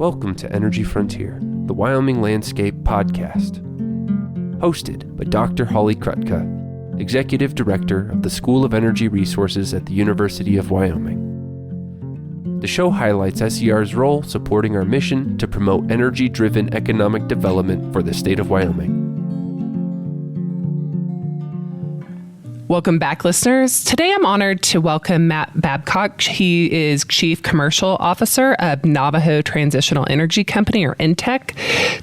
Welcome to Energy Frontier, the Wyoming Landscape podcast. Hosted by Dr. Holly Krutka, Executive Director of the School of Energy Resources at the University of Wyoming. The show highlights SER's role supporting our mission to promote energy-driven economic development for the state of Wyoming. Welcome back, listeners. Today I'm honored to welcome Matt Babcock. He is Chief Commercial Officer of Navajo Transitional Energy Company, or NTEC,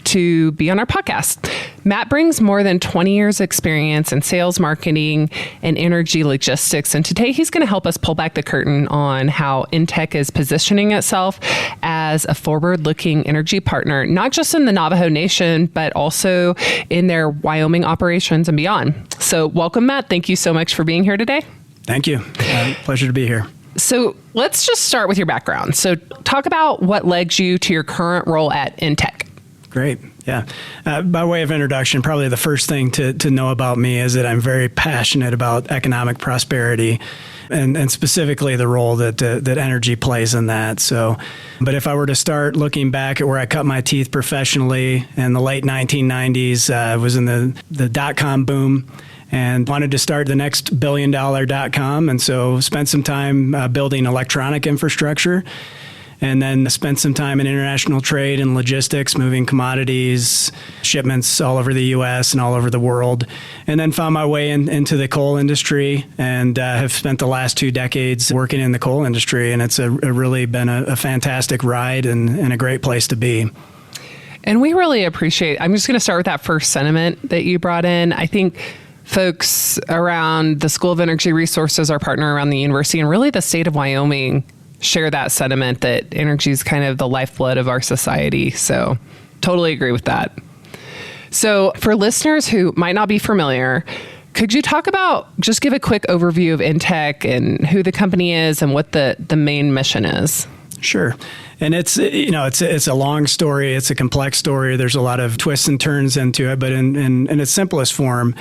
to be on our podcast. Matt brings more than 20 years experience in sales, marketing, and energy logistics. And today he's going to help us pull back the curtain on how NTEC is positioning itself as a forward-looking energy partner, not just in the Navajo Nation, but also in their Wyoming operations and beyond. So welcome, Matt. Thank you so much for being here today. Thank you. Pleasure to be here. So let's just start with your background. So talk about what led you to your current role at NTEC. Great. Yeah. By way of introduction, probably the first thing to know about me is that I'm very passionate about economic prosperity and specifically the role that energy plays in that. So, but if I were to start looking back at where I cut my teeth professionally in the late 1990s, I was in the dot-com boom and wanted to start the next billion-dollar dot-com. And so spent some time building electronic infrastructure. And then spent some time in international trade and logistics, moving commodities, shipments all over the U.S. and all over the world. And then found my way into the coal industry and have spent the last 2 decades working in the coal industry. And it's really been a fantastic ride and a great place to be. And we really appreciate, I'm just going to start with that first sentiment that you brought in. I think folks around the School of Energy Resources, our partner around the university, and really the state of Wyoming share that sentiment that energy is kind of the lifeblood of our society. So totally agree with that. So for listeners who might not be familiar, could you talk about, just give a quick overview of NTEC and who the company is and what the main mission is? Sure. And it's a long story. It's a complex story. There's a lot of twists and turns into it. But in its simplest form,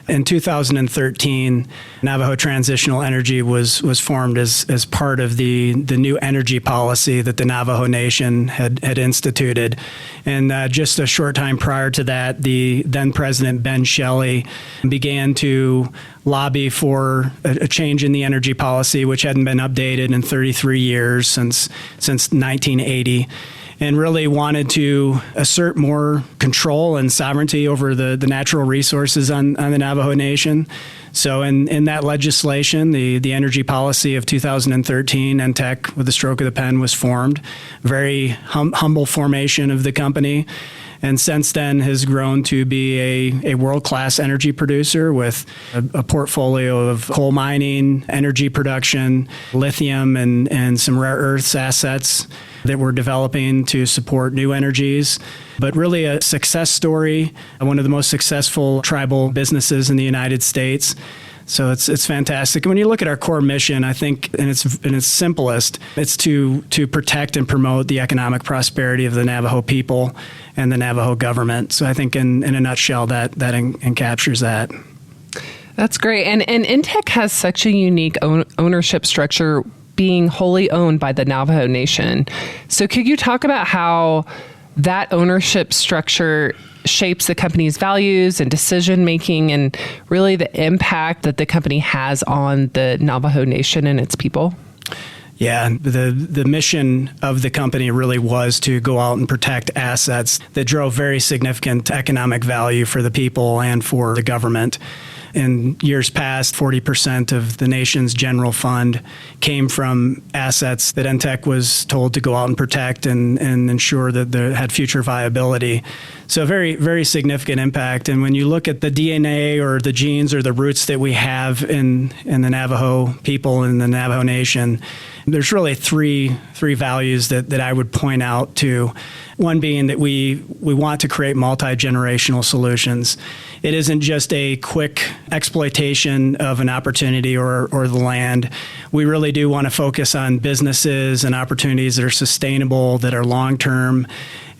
in 2013, Navajo Transitional Energy was formed as part of the new energy policy that the Navajo Nation had instituted. And just a short time prior to that, the then President Ben Shelley began to lobby for a change in the energy policy, which hadn't been updated in 33 years since 1980, and really wanted to assert more control and sovereignty over the natural resources on the Navajo Nation. So in that legislation, the energy policy of 2013, NTEC, with the stroke of the pen, was formed. Very humble formation of the company. And since then has grown to be a world-class energy producer with a portfolio of coal mining, energy production, lithium, and some rare earths assets that we're developing to support new energies. But really a success story, one of the most successful tribal businesses in the United States. So it's fantastic. And when you look at our core mission, I think in its simplest, it's to protect and promote the economic prosperity of the Navajo people and the Navajo government. So I think in a nutshell, that encaptures that. That's great. And NTEC has such a unique ownership structure, being wholly owned by the Navajo Nation. So could you talk about how that ownership structure shapes the company's values and decision-making and really the impact that the company has on the Navajo Nation and its people? Yeah, the mission of the company really was to go out and protect assets that drove very significant economic value for the people and for the government. In years past, 40% of the nation's general fund came from assets that NTEC was told to go out and protect and ensure that they had future viability. So very, very significant impact. And when you look at the DNA or the genes or the roots that we have in the Navajo people and the Navajo Nation, there's really three values that I would point out to. One being that we want to create multi-generational solutions. It isn't just a quick exploitation of an opportunity or the land. We really do want to focus on businesses and opportunities that are sustainable, that are long-term,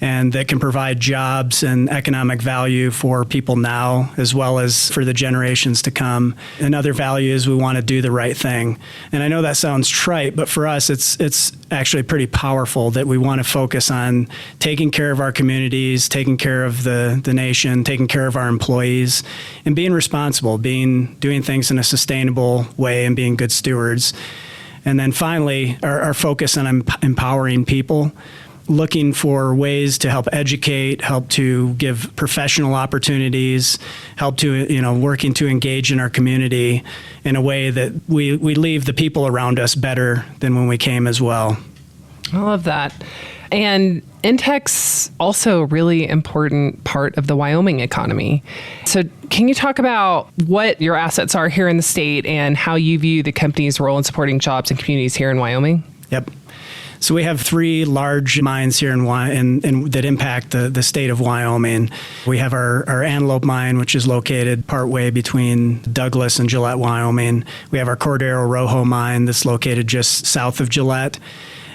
and that can provide jobs and economic value for people now as well as for the generations to come. Another value is we want to do the right thing. And I know that sounds trite, but for us it's actually pretty powerful that we want to focus on taking care of our communities, taking care of the nation, taking care of our employees, and being responsible, doing things in a sustainable way and being good stewards. And then finally, our focus on empowering people, looking for ways to help educate, help to give professional opportunities, help to, working to engage in our community in a way that we leave the people around us better than when we came as well. I love that. And NTEC's also a really important part of the Wyoming economy. So can you talk about what your assets are here in the state and how you view the company's role in supporting jobs and communities here in Wyoming? Yep. So we have 3 large mines here in that impact the state of Wyoming. We have our Antelope mine, which is located partway between Douglas and Gillette, Wyoming. We have our Cordero Rojo mine that's located just south of Gillette.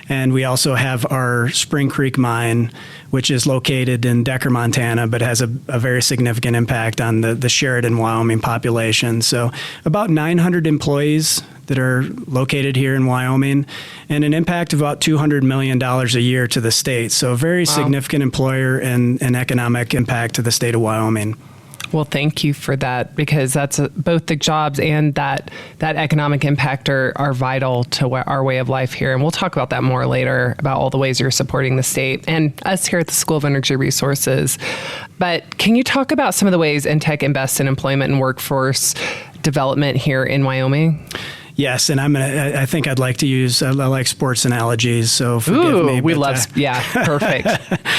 And we also have our Spring Creek mine, which is located in Decker, Montana, but has a very significant impact on the Sheridan, Wyoming population. So about 900 employees that are located here in Wyoming, and an impact of about $200 million a year to the state. So a very significant employer and economic impact to the state of Wyoming. Well, thank you for that, because that's both the jobs and that economic impact are vital to our way of life here. And we'll talk about that more later, about all the ways you're supporting the state and us here at the School of Energy Resources. But can you talk about some of the ways NTEC invests in employment and workforce development here in Wyoming? Yes, and I think I'd like to use, I like sports analogies, so forgive me. We love, perfect.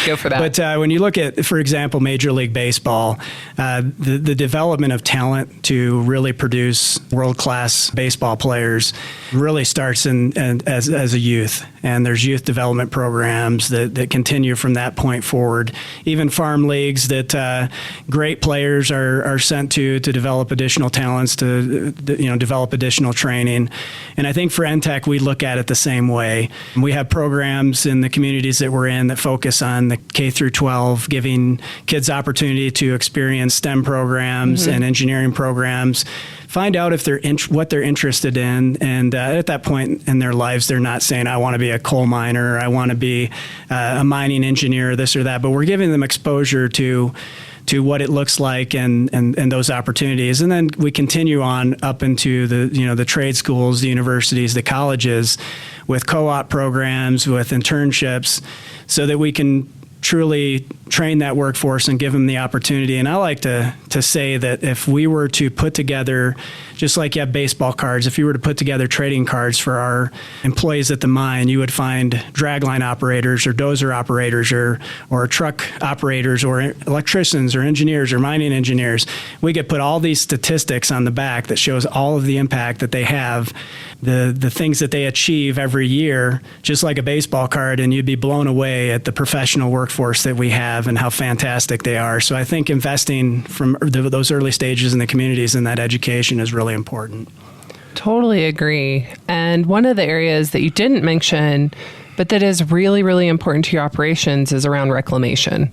Go for that. But when you look at, for example, Major League Baseball, the development of talent to really produce world-class baseball players really starts as a youth. And there's youth development programs that continue from that point forward. Even farm leagues that great players are sent to develop additional talents, to develop additional training. And I think for NTEC, we look at it the same way. We have programs in the communities that we're in that focus on the K through 12, giving kids opportunity to experience STEM programs and engineering programs. Find out if what they're interested in, and at that point in their lives, they're not saying, I want to be a coal miner, or I want to be a mining engineer, this or that, but we're giving them exposure to what it looks like and those opportunities. And then we continue on up into the trade schools, the universities, the colleges, with co-op programs, with internships, so that we can truly train that workforce and give them the opportunity. And I like to say that if we were to put together, just like you have baseball cards, if you were to put together trading cards for our employees at the mine, you would find dragline operators or dozer operators or truck operators or electricians or engineers or mining engineers. We could put all these statistics on the back that shows all of the impact that they have, the things that they achieve every year, just like a baseball card, and you'd be blown away at the professional workforce that we have and how fantastic they are. So I think investing from those early stages in the communities and that education is really important. Totally agree. And one of the areas that you didn't mention, but that is really, really important to your operations, is around reclamation.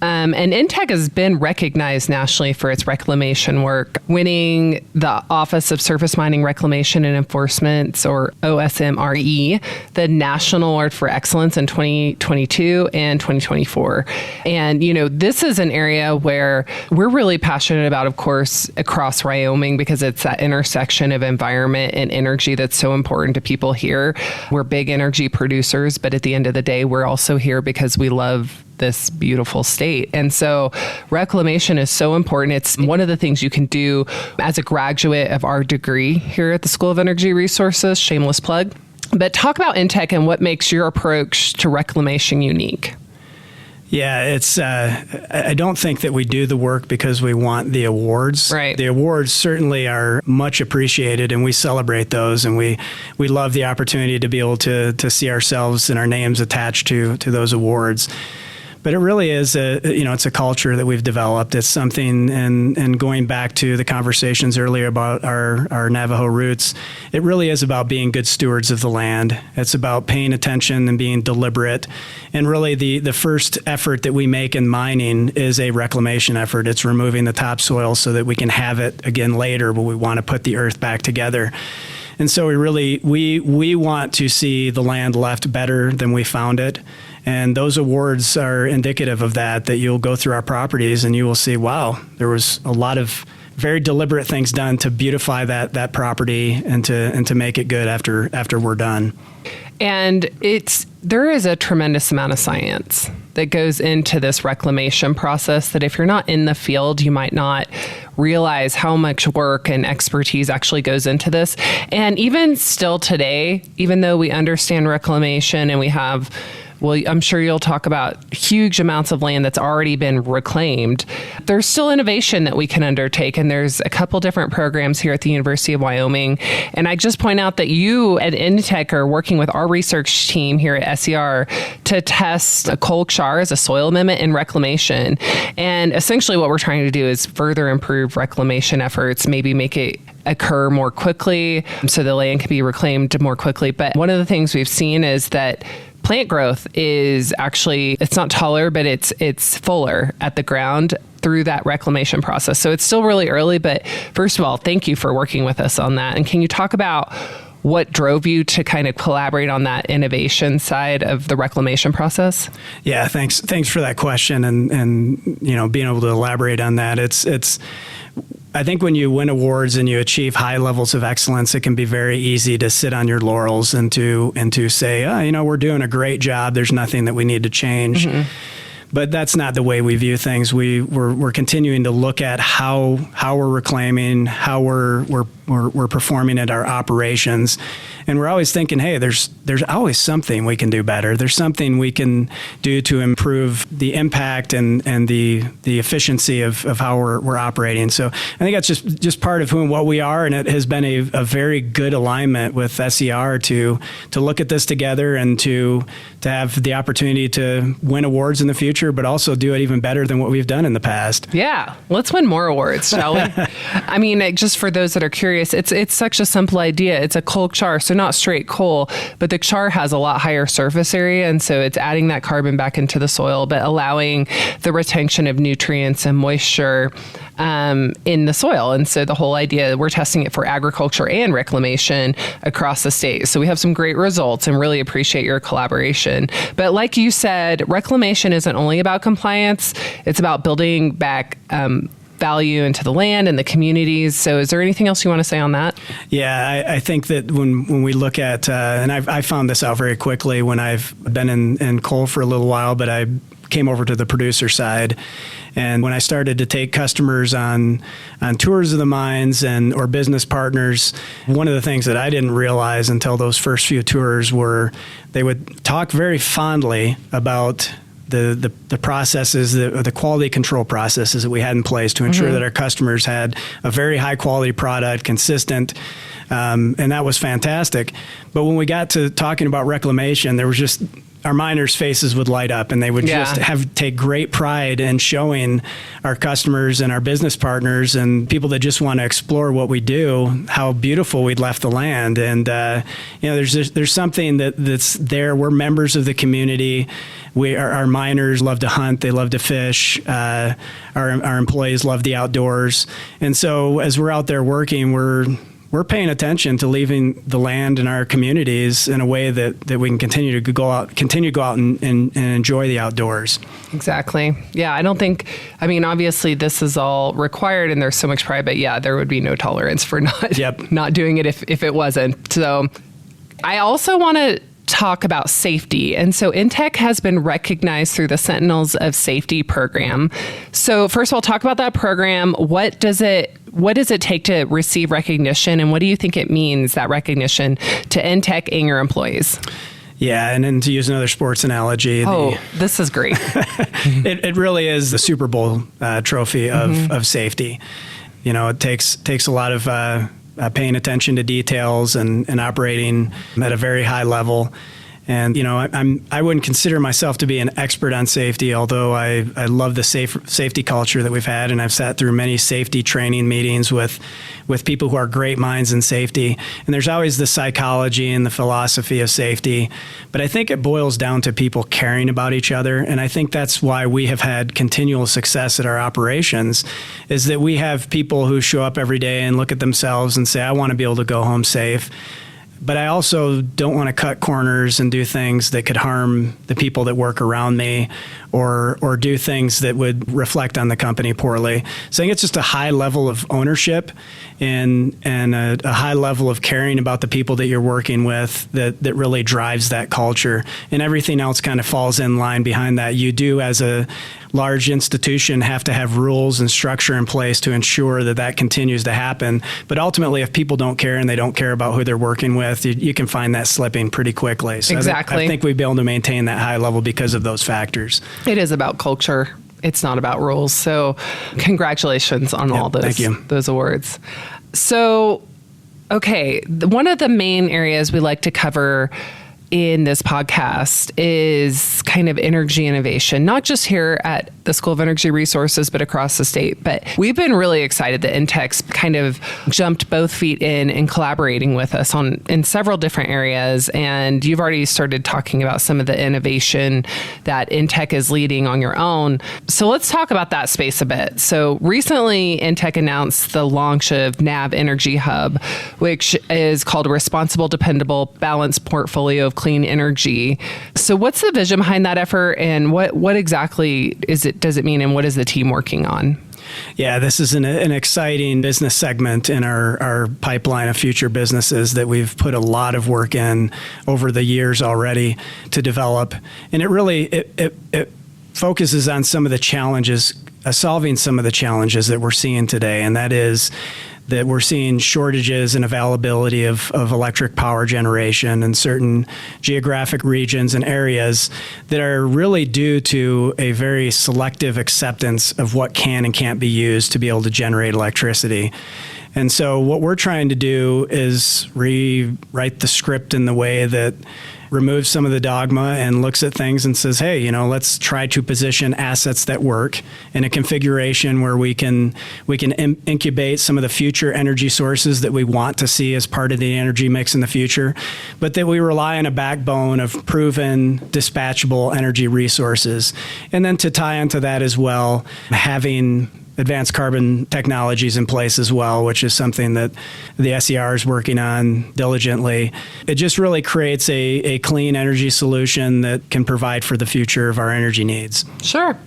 And NTEC has been recognized nationally for its reclamation work, winning the Office of Surface Mining Reclamation and Enforcement, or OSMRE, the National Award for Excellence in 2022 and 2024. And, this is an area where we're really passionate about, of course, across Wyoming, because it's that intersection of environment and energy that's so important to people here. We're big energy producers, but at the end of the day, we're also here because we love this beautiful state. And so reclamation is so important. It's one of the things you can do as a graduate of our degree here at the School of Energy Resources, shameless plug. But talk about NTEC and what makes your approach to reclamation unique. Yeah, I don't think that we do the work because we want the awards. Right. The awards certainly are much appreciated, and we celebrate those, and we love the opportunity to be able to see ourselves and our names attached to those awards. But it really is it's a culture that we've developed. It's something, and going back to the conversations earlier about our Navajo roots, it really is about being good stewards of the land. It's about paying attention and being deliberate. And really the first effort that we make in mining is a reclamation effort. It's removing the topsoil so that we can have it again later, but we want to put the earth back together. And so we want to see the land left better than we found it. And those awards are indicative of that you'll go through our properties and you will see, wow, there was a lot of very deliberate things done to beautify that property and to make it good after we're done. And there is a tremendous amount of science that goes into this reclamation process that if you're not in the field, you might not realize how much work and expertise actually goes into this. And even still today, even though we understand reclamation and we have, well, I'm sure you'll talk about huge amounts of land that's already been reclaimed, there's still innovation that we can undertake. And there's a couple different programs here at the University of Wyoming. And I just point out that you at NTEC are working with our research team here at SER to test a coal char as a soil amendment in reclamation. And essentially what we're trying to do is further improve reclamation efforts, maybe make it occur more quickly so the land can be reclaimed more quickly. But one of the things we've seen is that plant growth is actually, it's not taller, but it's fuller at the ground through that reclamation process. So it's still really early, but first of all, thank you for working with us on that. And can you talk about what drove you to kind of collaborate on that innovation side of the reclamation process? Yeah, thanks for that question and being able to elaborate on that. It's I think when you win awards and you achieve high levels of excellence, it can be very easy to sit on your laurels and to say, we're doing a great job. There's nothing that we need to change. Mm-hmm. But that's not the way we view things. We're continuing to look at how we're reclaiming, how we're performing at our operations, and we're always thinking, hey, there's always something we can do better. There's something we can do to improve the impact and the efficiency of how we're operating. So I think that's just part of who and what we are, and it has been a very good alignment with SER to look at this together and to have the opportunity to win awards in the future, but also do it even better than what we've done in the past. Yeah, let's win more awards, shall we? I mean, just for those that are curious, it's such a simple idea. It's a coal char, so not straight coal, but the char has a lot higher surface area, and so it's adding that carbon back into the soil, but allowing the retention of nutrients and moisture in the soil. And so the whole idea, we're testing it for agriculture and reclamation across the state. So we have some great results and really appreciate your collaboration. But like you said, reclamation isn't only about compliance, it's about building back value into the land and the communities. So is there anything else you want to say on that? Yeah, I think that when we look at, and I found this out very quickly when I've been in coal for a little while, but I came over to the producer side. And when I started to take customers on tours of the mines or business partners, one of the things that I didn't realize until those first few tours were they would talk very fondly about the processes, the quality control processes that we had in place to ensure that our customers had a very high quality product, consistent, and that was fantastic. But when we got to talking about reclamation, there was just our miners' faces would light up, and they would just take great pride in showing our customers and our business partners and people that just want to explore what we do, how beautiful we'd left the land. And there's something that's there. We're members of the community. Our miners love to hunt. They love to fish. Our employees love the outdoors. And so as we're out there working, we're paying attention to leaving the land in our communities in a way that we can continue to go out and enjoy the outdoors. Exactly. Yeah, obviously this is all required and there's so much pride, but yeah, there would be no tolerance for not doing it if it wasn't. So I also want to talk about safety. And so NTEC has been recognized through the Sentinels of Safety program. So first of all, talk about that program. What does it take to receive recognition, and what do you think it means, that recognition, to NTEC and your employees? Yeah, and then to use another sports analogy. This is great. It really is the Super Bowl trophy of safety. It takes a lot of paying attention to details and operating at a very high level. And, I wouldn't consider myself to be an expert on safety, although I love the safety culture that we've had. And I've sat through many safety training meetings with people who are great minds in safety. And there's always the psychology and the philosophy of safety. But I think it boils down to people caring about each other. And I think that's why we have had continual success at our operations, is that we have people who show up every day and look at themselves and say, I want to be able to go home safe. But I also don't want to cut corners and do things that could harm the people that work around me or do things that would reflect on the company poorly. So I think it's just a high level of ownership and a high level of caring about the people that you're working with that really drives that culture. And everything else kind of falls in line behind that. You do, as a large institution, have to have rules and structure in place to ensure that continues to happen. But ultimately, if people don't care and they don't care about who they're working with, you can find that slipping pretty quickly. So exactly. I think we'd be able to maintain that high level because of those factors. It is about culture. It's not about rules. So congratulations on all those awards. So, okay, one of the main areas we like to cover in this podcast is kind of energy innovation, not just here at the School of Energy Resources, but across the state. But we've been really excited that NTEC's kind of jumped both feet in collaborating with us in several different areas. And you've already started talking about some of the innovation that NTEC is leading on your own. So let's talk about that space a bit. So recently, NTEC announced the launch of NAV Energy Hub, which is called a Responsible, Dependable, Balanced Portfolio of Clean Energy. So what's the vision behind that effort, and what exactly does it mean, and what is the team working on? Yeah, this is an exciting business segment in our pipeline of future businesses that we've put a lot of work in over the years already to develop. And it really focuses on some of the challenges, solving some of the challenges that we're seeing today, and that is that we're seeing shortages in availability of electric power generation in certain geographic regions and areas that are really due to a very selective acceptance of what can and can't be used to be able to generate electricity. And so what we're trying to do is rewrite the script in the way that removes some of the dogma and looks at things and says, hey, let's try to position assets that work in a configuration where we can incubate some of the future energy sources that we want to see as part of the energy mix in the future, but that we rely on a backbone of proven dispatchable energy resources. And then to tie into that as well, having advanced carbon technologies in place as well, which is something that the SER is working on diligently. It just really creates a clean energy solution that can provide for the future of our energy needs. Sure.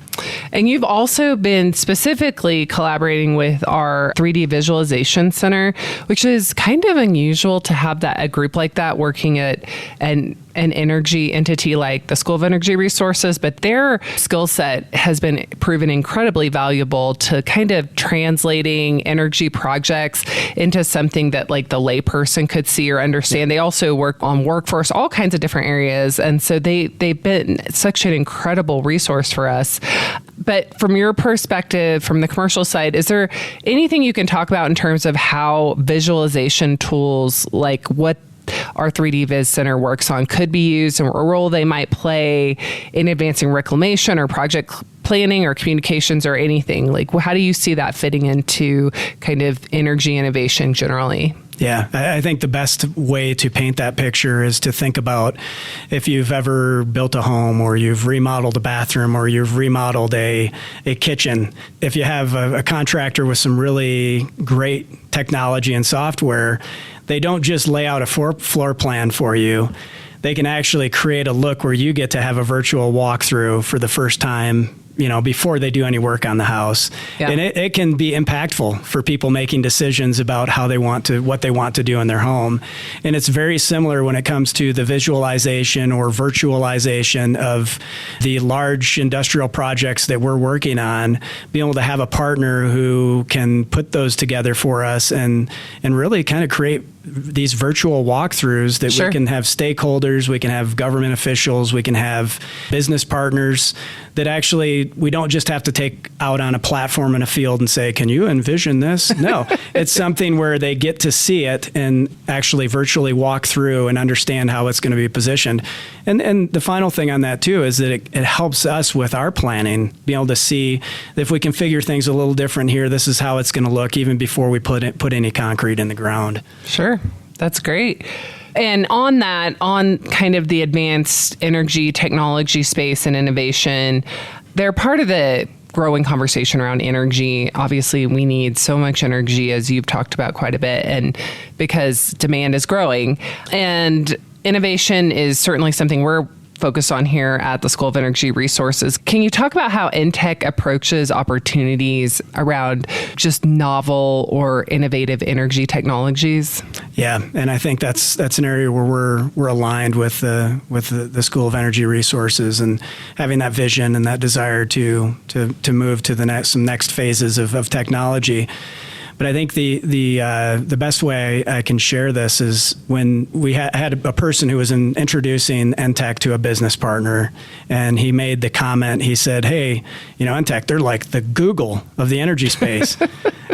And you've also been specifically collaborating with our 3D Visualization Center, which is kind of unusual to have a group like that working at an energy entity like the School of Energy Resources, but their skill set has been proven incredibly valuable to kind of translating energy projects into something that like the layperson could see or understand. They also work on workforce, all kinds of different areas. And so they've been such an incredible resource for us. But from your perspective, from the commercial side, is there anything you can talk about in terms of how visualization tools like what our 3D Viz Center works on could be used and a role they might play in advancing reclamation or project planning or communications or anything? Like, how do you see that fitting into kind of energy innovation generally? Yeah, I think the best way to paint that picture is to think about if you've ever built a home or you've remodeled a bathroom or you've remodeled a kitchen. If you have a contractor with some really great technology and software, they don't just lay out a floor plan for you. They can actually create a look where you get to have a virtual walkthrough for the first time, before they do any work on the house. Yeah. And it can be impactful for people making decisions about what they want to do in their home. And it's very similar when it comes to the visualization or virtualization of the large industrial projects that we're working on, being able to have a partner who can put those together for us and really kind of create these virtual walkthroughs that we can have stakeholders, we can have government officials, we can have business partners that actually we don't just have to take out on a platform in a field and say, can you envision this? No, it's something where they get to see it and actually virtually walk through and understand how it's going to be positioned. And the final thing on that too is that it helps us with our planning, be able to see that if we can figure things a little different here, this is how it's going to look even before we put any concrete in the ground. Sure. That's great. And on that, on kind of the advanced energy technology space and innovation, they're part of the growing conversation around energy. Obviously, we need so much energy, as you've talked about quite a bit, and because demand is growing. And innovation is certainly something we're focused on here at the School of Energy Resources. Can you talk about how NTEC approaches opportunities around just novel or innovative energy technologies? Yeah, and I think that's an area where we're aligned with the School of Energy Resources and having that vision and that desire to move to some next phases of technology. But I think the best way I can share this is when we had a person who was introducing NTEC to a business partner, and he made the comment. He said, "Hey, NTEC, they're like the Google of the energy space."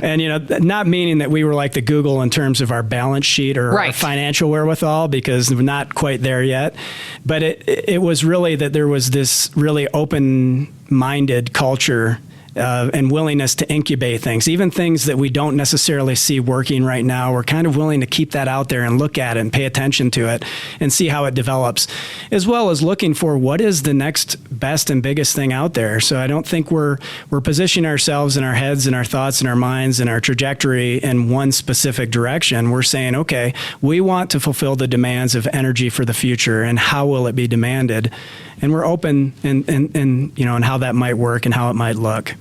And, not meaning that we were like the Google in terms of our balance sheet or our financial wherewithal, because we're not quite there yet. But it was really that there was this really open-minded culture and willingness to incubate things, even things that we don't necessarily see working right now. We're kind of willing to keep that out there and look at it and pay attention to it and see how it develops, as well as looking for what is the next best and biggest thing out there. So I don't think we're positioning ourselves in our heads and our thoughts and our minds and our trajectory in one specific direction. We're saying, okay, we want to fulfill the demands of energy for the future, and how will it be demanded? And we're open in how that might work and how it might look.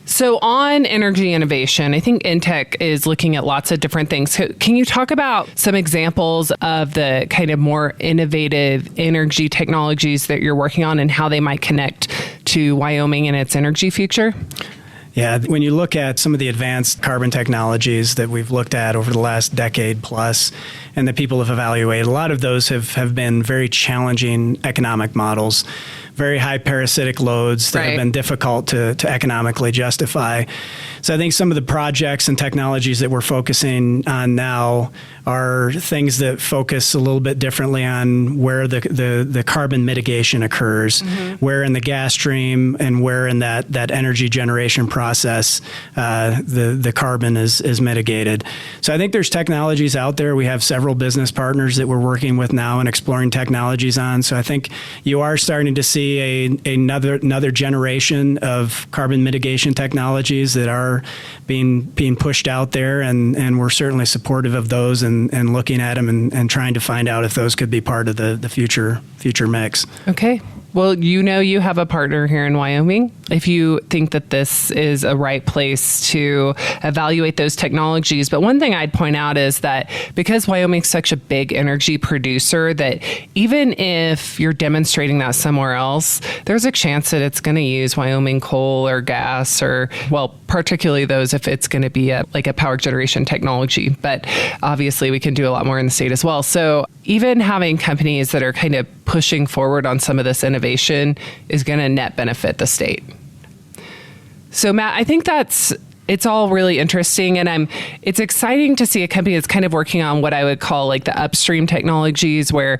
So on energy innovation, I think NTEC is looking at lots of different things. Can you talk about some examples of the kind of more innovative energy technologies that you're working on and how they might connect to Wyoming and its energy future? Yeah, when you look at some of the advanced carbon technologies that we've looked at over the last decade plus, and that people have evaluated, a lot of those have been very challenging economic models, very high parasitic loads that have been difficult to economically justify. So I think some of the projects and technologies that we're focusing on now are things that focus a little bit differently on where the carbon mitigation occurs, where in the gas stream and where in that energy generation process the carbon is mitigated. So I think there's technologies out there. We have several business partners that we're working with now and exploring technologies on. So I think you are starting to see another generation of carbon mitigation technologies that are being pushed out there, and we're certainly supportive of those and looking at them and trying to find out if those could be part of the future mix. Okay. Well, you have a partner here in Wyoming. If you think that this is a right place to evaluate those technologies. But one thing I'd point out is that because Wyoming's such a big energy producer, that even if you're demonstrating that somewhere else, there's a chance that it's going to use Wyoming coal or gas, or, well, particularly those if it's going to be a power generation technology. But obviously we can do a lot more in the state as well. So even having companies that are kind of pushing forward on some of this innovation is going to net benefit the state. So Matt, I think it's all really interesting, and it's exciting to see a company that's kind of working on what I would call like the upstream technologies, where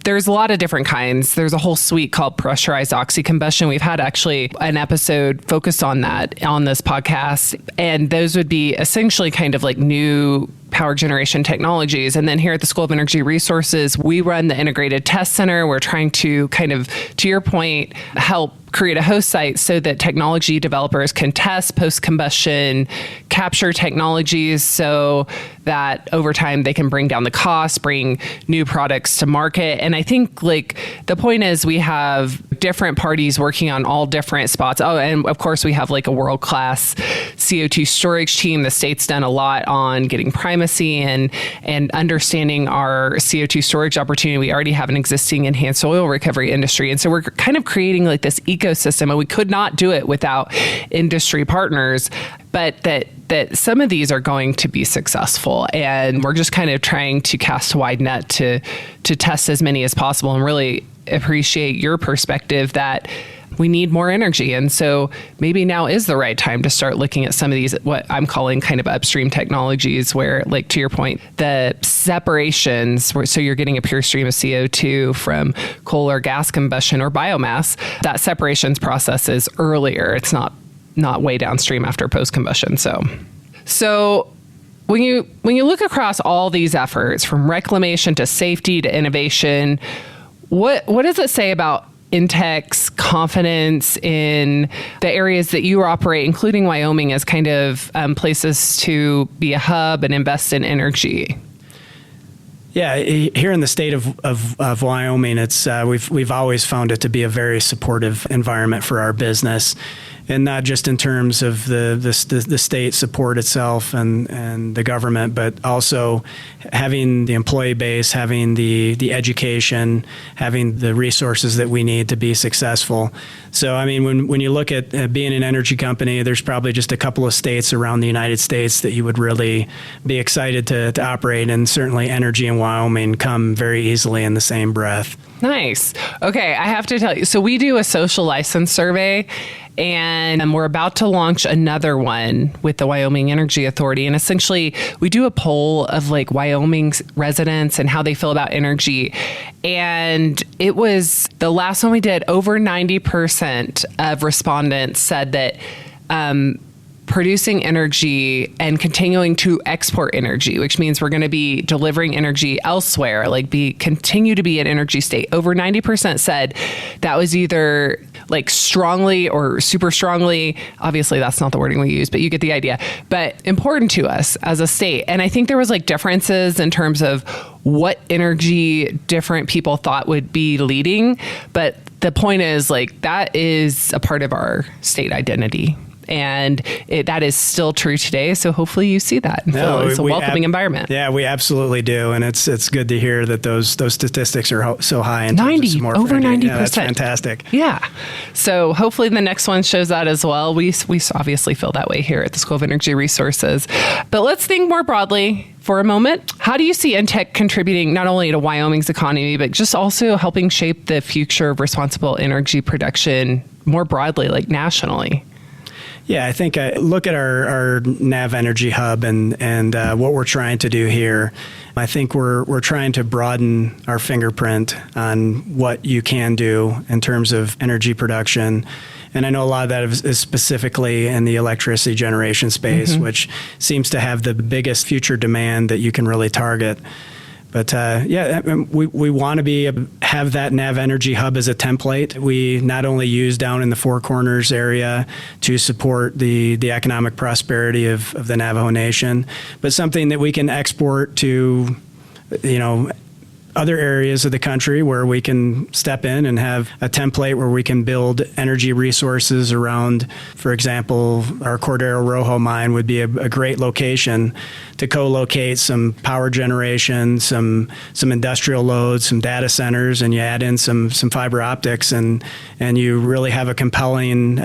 there's a lot of different kinds. There's a whole suite called pressurized oxycombustion. We've had actually an episode focused on that on this podcast, and those would be essentially kind of like new power generation technologies. And then here at the School of Energy Resources, we run the Integrated Test Center. We're trying to kind of, to your point, help create a host site so that technology developers can test post-combustion capture technologies so that over time they can bring down the cost, bring new products to market. And I think the point is we have different parties working on all different spots. Oh, and of course we have a world-class CO2 storage team. The state's done a lot on getting primacy and understanding our CO2 storage opportunity. We already have an existing enhanced oil recovery industry. And so we're kind of creating this ecosystem, and we could not do it without industry partners, but that some of these are going to be successful. And we're just kind of trying to cast a wide net to test as many as possible, and really appreciate your perspective that we need more energy. And so maybe now is the right time to start looking at some of these, what I'm calling kind of upstream technologies, where, like, to your point, the separations, so you're getting a pure stream of CO2 from coal or gas combustion or biomass, that separations process is earlier. It's not way downstream after post-combustion. So when you look across all these efforts, from reclamation to safety to innovation, what does it say about NTEC's confidence in the areas that you operate, including Wyoming, as kind of places to be a hub and invest in energy? Yeah, here in the state of Wyoming, it's we've always found it to be a very supportive environment for our business, and not just in terms of the state support itself and the government, but also having the employee base, having the education, having the resources that we need to be successful. So, I mean, when you look at being an energy company, there's probably just a couple of states around the United States that you would really be excited to operate, and certainly energy in Wyoming come very easily in the same breath. Nice. Okay, I have to tell you, so we do a social license survey, and we're about to launch another one with the Wyoming Energy Authority. And essentially, we do a poll of, like, Wyoming's residents and how they feel about energy. And it was the last one we did, over 90% of respondents said that producing energy and continuing to export energy, which means we're going to be delivering energy elsewhere, like continue to be an energy state. Over 90% said that was either, like, strongly or super strongly. Obviously, that's not the wording we use, but you get the idea. But important to us as a state. And I think there was, like, differences in terms of what energy different people thought would be leading. But the point is, like, that is a part of our state identity. And that is still true today. So hopefully you see that and feel it's a welcoming environment. Yeah, we absolutely do. And it's good to hear that those statistics are so high. In 90, over 90%. Yeah, that's fantastic. Yeah. So hopefully the next one shows that as well. We obviously feel that way here at the School of Energy Resources. But let's think more broadly for a moment. How do you see NTEC contributing not only to Wyoming's economy, but just also helping shape the future of responsible energy production more broadly, like nationally? Yeah, I think look at our Nav Energy Hub and what we're trying to do here. I think we're trying to broaden our fingerprint on what you can do in terms of energy production. And I know a lot of that is specifically in the electricity generation space, which seems to have the biggest future demand that you can really target. But we want to have that Nav Energy Hub as a template. We not only use down in the Four Corners area to support the economic prosperity of the Navajo Nation, but something that we can export to, other areas of the country where we can step in and have a template where we can build energy resources around. For example, our Cordero Rojo mine would be a great location to co-locate some power generation, some industrial loads, some data centers, and you add in some fiber optics, and you really have a compelling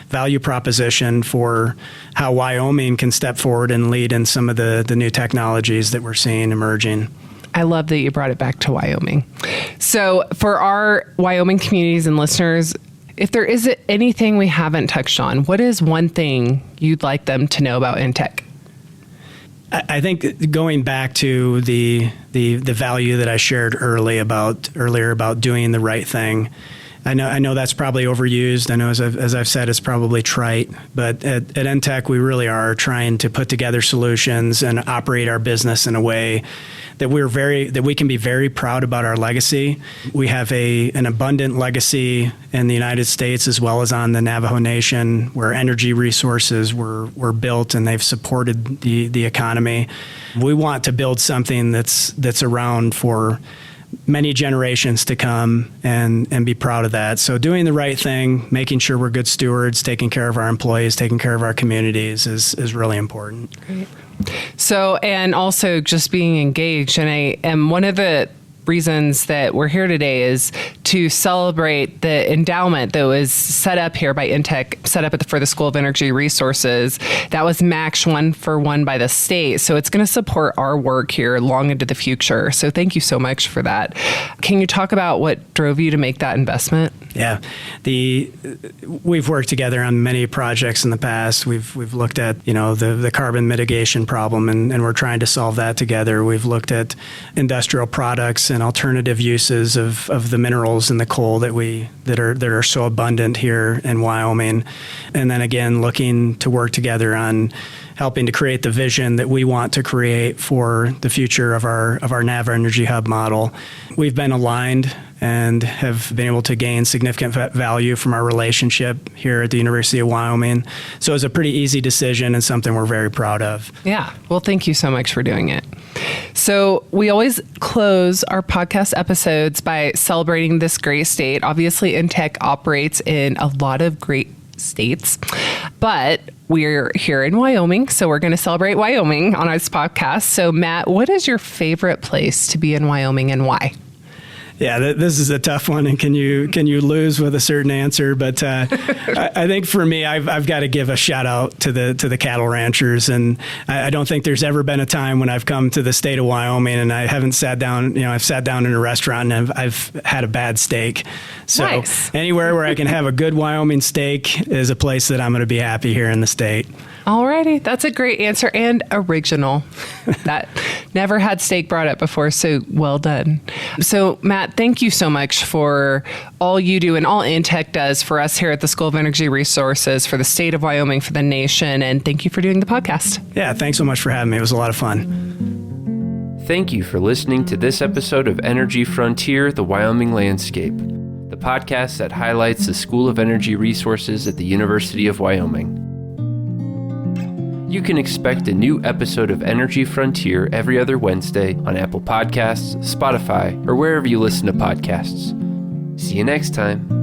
value proposition for how Wyoming can step forward and lead in some of the new technologies that we're seeing emerging. I love that you brought it back to Wyoming. So for our Wyoming communities and listeners, if there is anything we haven't touched on, what is one thing you'd like them to know about NTEC? I think going back to the value that I shared earlier about doing the right thing. I know that's probably overused. I know, as I've said, it's probably trite. But at NTEC, we really are trying to put together solutions and operate our business in a way that we can be very proud about our legacy. We have an abundant legacy in the United States as well as on the Navajo Nation, where energy resources were built and they've supported the economy. We want to build something that's around for many generations to come and be proud of that. So doing the right thing, making sure we're good stewards, taking care of our employees, taking care of our communities is really important. Great. So, and also just being engaged. And one of the reasons that we're here today is to celebrate the endowment that was set up here by NTEC, set up for the School of Energy Resources. That was matched 1-for-1 by the state. So it's going to support our work here long into the future. So thank you so much for that. Can you talk about what drove you to make that investment? Yeah, we've worked together on many projects in the past. We've looked at the carbon mitigation problem, and we're trying to solve that together. We've looked at industrial products and alternative uses of the minerals and the coal that are so abundant here in Wyoming, and then again looking to work together on helping to create the vision that we want to create for the future of our Navajo Energy Hub model. We've been aligned and have been able to gain significant value from our relationship here at the University of Wyoming. So it was a pretty easy decision and something we're very proud of. Yeah. Well, thank you so much for doing it. So we always close our podcast episodes by celebrating this great state. Obviously, NTEC operates in a lot of great states, but we're here in Wyoming, so we're going to celebrate Wyoming on this podcast. So Matt, what is your favorite place to be in Wyoming and why? Yeah, this is a tough one, and can you lose with a certain answer? But I think for me, I've got to give a shout out to the cattle ranchers, and I don't think there's ever been a time when I've come to the state of Wyoming and I haven't sat down. I've sat down in a restaurant and I've had a bad steak. So nice. Anywhere where I can have a good Wyoming steak is a place that I'm going to be happy here in the state. Alrighty, that's a great answer and original. That never had steak brought up before, so well done. So Matt, thank you so much for all you do and all NTEC does for us here at the School of Energy Resources, for the state of Wyoming, for the nation, and thank you for doing the podcast. Yeah, thanks so much for having me. It was a lot of fun. Thank you for listening to this episode of Energy Frontier, the Wyoming Landscape, the podcast that highlights the School of Energy Resources at the University of Wyoming. You can expect a new episode of Energy Frontier every other Wednesday on Apple Podcasts, Spotify, or wherever you listen to podcasts. See you next time.